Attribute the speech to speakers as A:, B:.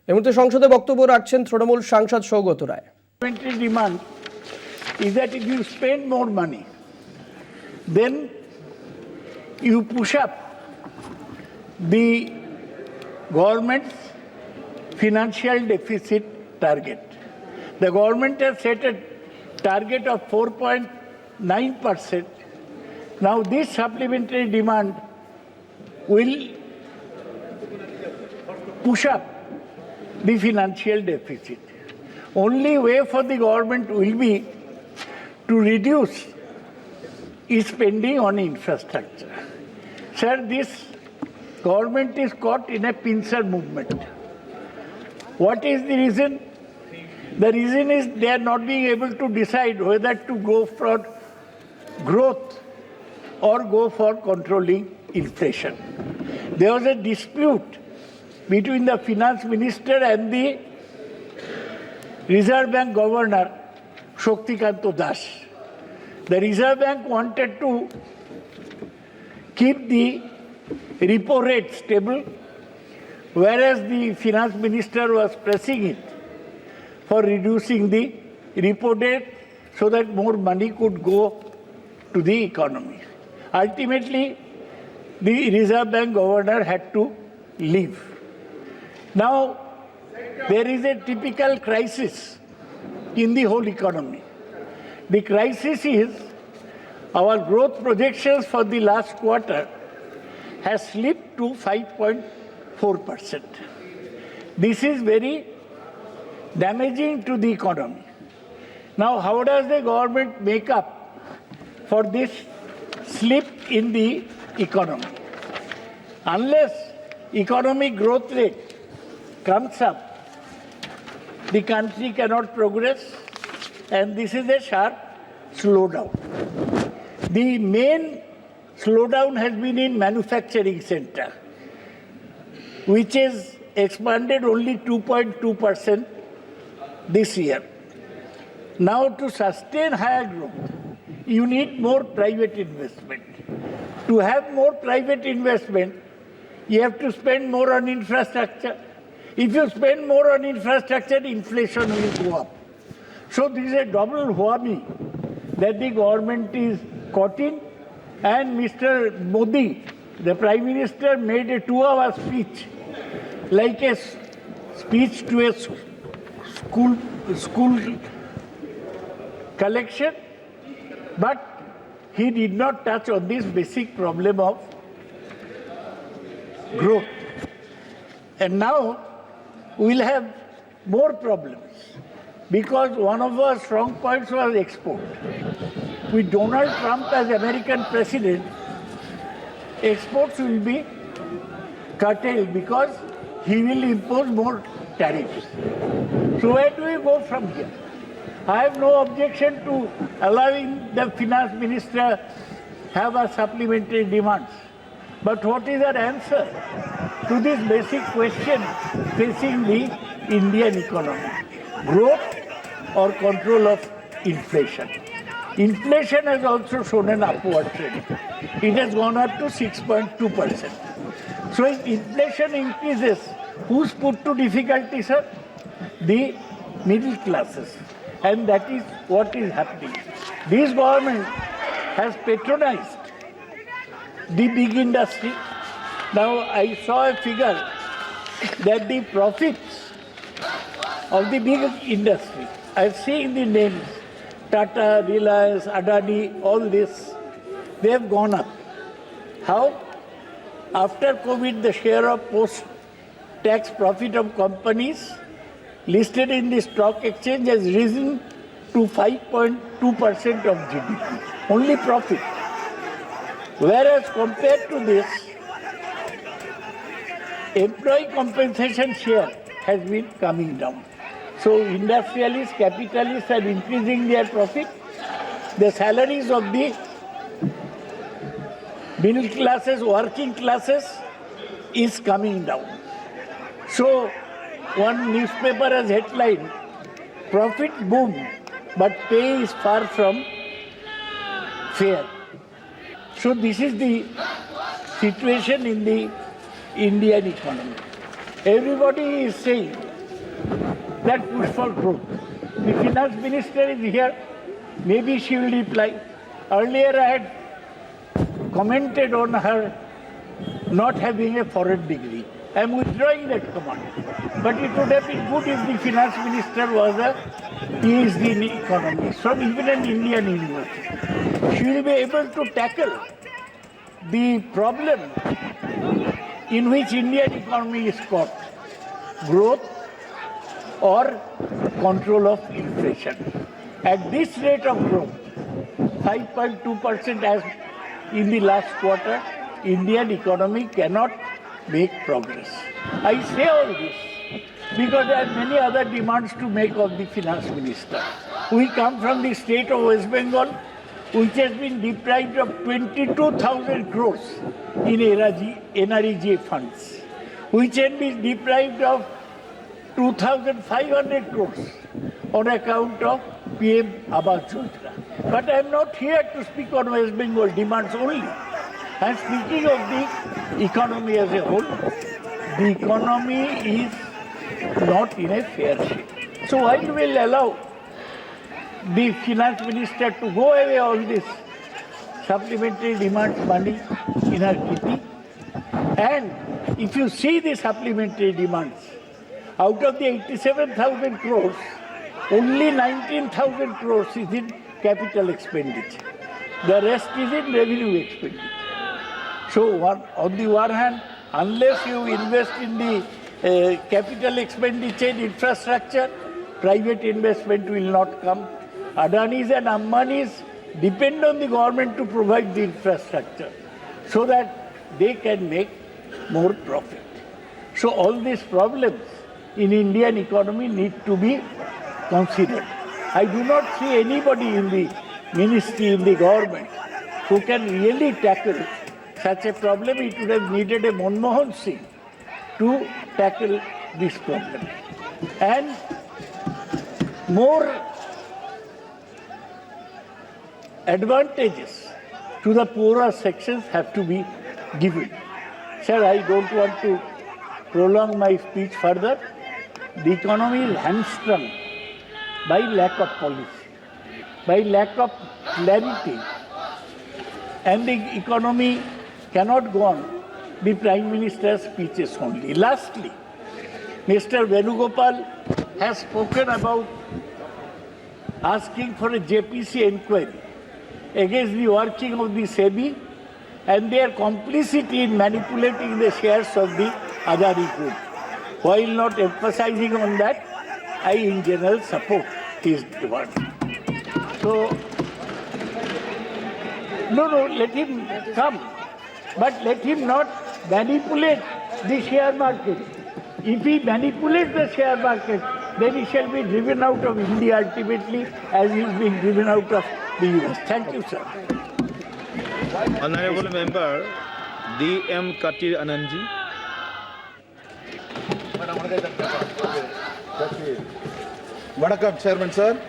A: এই মুহূর্তে সংসদে বক্তব্য রাখছেন তৃণমূল সাংসদ Saugata Roy.
B: Demand is that if you spend more money, then you push up the government's financial deficit target. The government has set a target of 4.9%. Now this supplementary demand will push up the financial deficit. Only way for the government will be to reduce its spending on infrastructure. Sir, this government is caught in a pincer movement. What is the reason? The reason is they are not being able to decide whether to go for growth or go for controlling inflation. There was a dispute between the finance minister and the Reserve Bank Governor, Shaktikanta Das. The Reserve Bank wanted to keep the repo rate stable, whereas the finance minister was pressing it for reducing the repo rate so that more money could go to the economy. Ultimately, the Reserve Bank Governor had to leave. Now, there is a typical crisis in the whole economy. The crisis is our growth projections for the last quarter has slipped to 5.4%. This is very damaging to the economy. Now, how does the government make up for this slip in the economy? Unless economic growth rate comes up, the country cannot progress, and this is a sharp slowdown. The main slowdown has been in manufacturing sector, which is expanded only 2.2% this year. Now, to sustain higher growth, you need more private investment. To have more private investment, you have to spend more on infrastructure. If you spend more on infrastructure, inflation will go up. So this is a double whammy that the government is caught in. And Mr. Modi, the Prime Minister, made a 2-hour speech, like a speech to a school collection, but he did not touch on this basic problem of growth. And now we'll have more problems because one of our strong points was export. With Donald Trump as American president, exports will be curtailed because he will impose more tariffs. So where do we go from here? I have no objection to allowing the finance minister have a supplementary demands. But what is our answer to this basic question facing the Indian economy? Growth or control of inflation? Inflation has also shown an upward trend. It has gone up to 6.2%. So if inflation increases, who's put to difficulty, sir? The middle classes. And that is what is happening. This government has patronized the big industry. Now, I saw a figure that the profits of the big industry, I've seen the names, Tata, Reliance, Adani, all this, they have gone up. How? After COVID, the share of post-tax profit of companies listed in the stock exchange has risen to 5.2% of GDP. Only profit. Whereas compared to this, employee compensation share has been coming down. So industrialists, capitalists are increasing their profit. The salaries of the middle classes, working classes is coming down. So one newspaper has headline, profit boom, but pay is far from fair. So this is the situation in the Indian economy. Everybody is saying that push for growth. The finance minister is here. Maybe she will reply. Earlier I had commented on her not having a foreign degree. I am withdrawing that comment. But it would have been good if the finance minister was a PhD in economics from even an Indian university. She will be able to tackle the problem in which Indian economy is caught, growth or control of inflation. At this rate of growth, 5.2% as in the last quarter, Indian economy cannot make progress. I say all this because there are many other demands to make of the finance minister. We come from the state of West Bengal, which has been deprived of 22,000 crores in NREGA funds, which has been deprived of 2,500 crores on account of PM Awas Yojana. But I am not here to speak on West Bengal demands only. I am speaking of the economy as a whole. The economy is not in a fair shape. So while we will allow the finance minister to go away all this supplementary demands money in her kitty, and if you see the supplementary demands, out of the 87,000 crores, only 19,000 crores is in capital expenditure. The rest is in revenue expenditure. So on the one hand, unless you invest in the capital expenditure in infrastructure, private investment will not come. Adanis and Ambanis depend on the government to provide the infrastructure so that they can make more profit. So all these problems in Indian economy need to be considered. I do not see anybody in the ministry, in the government, who can really tackle such a problem. It would have needed a Manmohan Singh to tackle this problem. And more advantages to the poorer sections have to be given. Sir, I don't want to prolong my speech further. The economy is hamstrung by lack of policy, by lack of clarity, and the economy cannot go on the Prime Minister's speeches only. Lastly, Mr. Venugopal has spoken about asking for a JPC inquiry against the working of the SEBI and their complicity in manipulating the shares of the Adani Group. While not emphasizing on that, I in general support his demand. So, no, let him come, but let him not manipulate the share market. If he manipulates the share market, then he shall be driven out of India ultimately, as he is being driven out of the US. Thank you, sir.
C: Honorable Member D.M. Katir Anandji.
D: Vanakkam, Chairman sir.